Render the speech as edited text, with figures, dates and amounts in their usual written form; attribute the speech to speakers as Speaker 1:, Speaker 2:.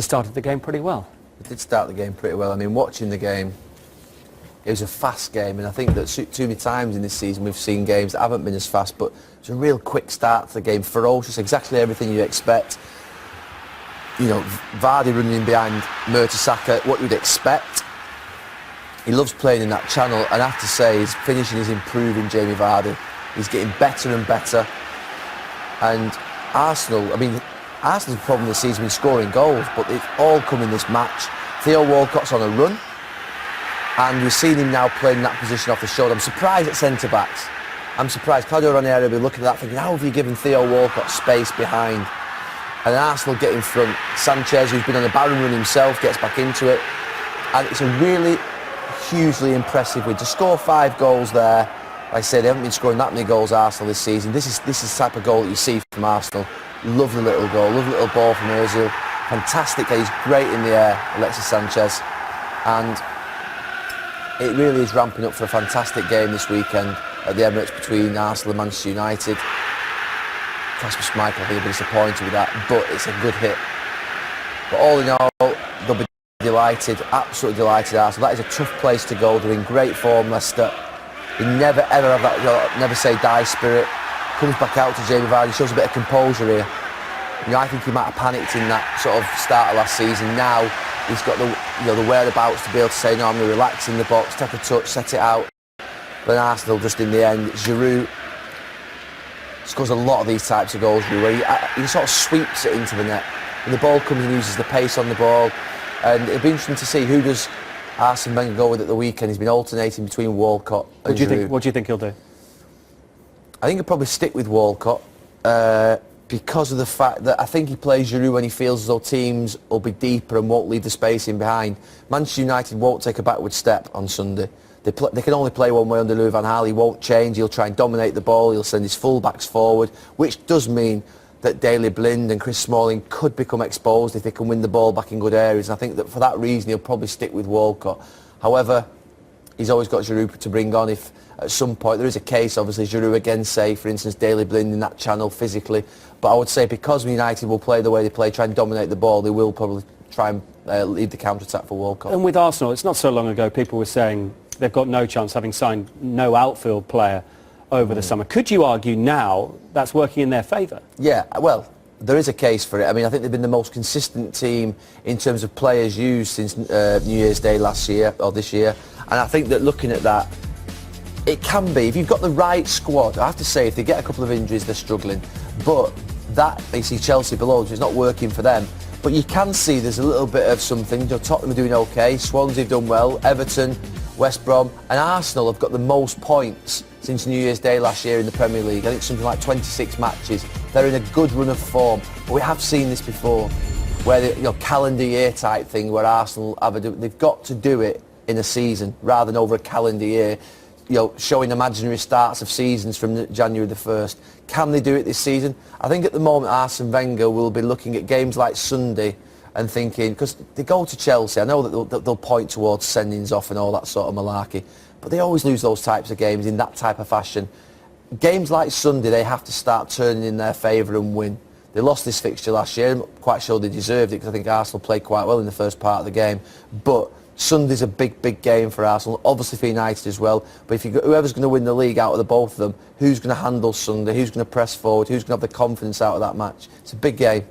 Speaker 1: Started the game pretty well.
Speaker 2: It did start the game pretty well. I mean, watching the game, it was a fast game, and I think that too many times in this season we've seen games that haven't been as fast, but it was a real quick start to the game, ferocious, exactly everything you expect. You know, Vardy running in behind Mertesacker, what you'd expect. He loves playing in that channel, and I have to say his finishing is improving, Jamie Vardy. He's getting better and better. And Arsenal's problem this season has been scoring goals, but it's all come in this match. Theo Walcott's on a run, and we've seen him now playing that position off the shoulder. I'm surprised at centre-backs. I'm surprised. Claudio Ranieri will be looking at that thinking, how have you given Theo Walcott space behind? And Arsenal get in front. Sanchez, who's been on a barren run himself, gets back into it. And it's a really hugely impressive win. To score 5 goals there, like I say, they haven't been scoring that many goals, Arsenal, this season. This is the type of goal that you see from Arsenal. Lovely little goal, lovely little ball from Ozil. Fantastic, he's great in the air, Alexis Sanchez. And it really is ramping up for a fantastic game this weekend at the Emirates between Arsenal and Manchester United. Kasper Schmeichel will be a bit disappointed with that, but it's a good hit. But all in all, they'll be delighted, absolutely delighted, Arsenal. That is a tough place to go. They're in great form, Leicester. They never ever have that, never say die spirit. Comes back out to Jamie Vardy, shows a bit of composure here. You know, I think he might have panicked in that sort of start of last season. Now he's got the whereabouts to be able to say, no, I'm going to relax in the box, take a touch, set it out. But Arsenal just in the end, Giroud scores a lot of these types of goals, where he sort of sweeps it into the net. And the ball comes and uses the pace on the ball. And it'll be interesting to see who does Arsene Wenger go with at the weekend. He's been alternating between Walcott and Giroud.
Speaker 1: What do you think he'll do?
Speaker 2: I think he'll probably stick with Walcott because of the fact that I think he plays Giroud when he feels as though teams will be deeper and won't leave the space in behind. Manchester United won't take a backward step on Sunday. They can only play one way under Louis van Gaal. He won't change. He'll try and dominate the ball. He'll send his full-backs forward, which does mean that Daley Blind and Chris Smalling could become exposed if they can win the ball back in good areas. And I think that for that reason he'll probably stick with Walcott. However, he's always got Giroud to bring on if at some point there is a case, obviously, Giroud again, say, for instance, Daley Blind in that channel physically. But I would say because United will play the way they play, try and dominate the ball, they will probably try and lead the counter-attack for Walcott.
Speaker 1: And with Arsenal, it's not so long ago people were saying they've got no chance, having signed no outfield player over the summer. Could you argue now that's working in their favour?
Speaker 2: Yeah, well, there is a case for it. I mean, I think they've been the most consistent team in terms of players used since New Year's Day last year, or this year. And I think that looking at that, it can be, if you've got the right squad, I have to say, if they get a couple of injuries, they're struggling. But that, you see Chelsea below, so it's not working for them. But you can see there's a little bit of something. You know, Tottenham are doing okay, Swansea have done well, Everton, West Brom, and Arsenal have got the most points since New Year's Day last year in the Premier League. I think something like 26 matches. They're in a good run of form. But we have seen this before, where the calendar year type thing, where Arsenal they've got to do it in a season rather than over a calendar year. You know, showing imaginary starts of seasons from January the 1st. Can they do it this season? I think at the moment Arsene Wenger will be looking at games like Sunday and thinking, because they go to Chelsea, I know that they'll point towards sendings off and all that sort of malarkey, but they always lose those types of games in that type of fashion. Games like Sunday, they have to start turning in their favour and win. They lost this fixture last year. I'm not quite sure they deserved it because I think Arsenal played quite well in the first part of the game. But Sunday's a big game for Arsenal, obviously for United as well. But if whoever's going to win the league out of the both of them, who's going to handle Sunday, who's going to press forward, who's going to have the confidence out of that match? It's a big game.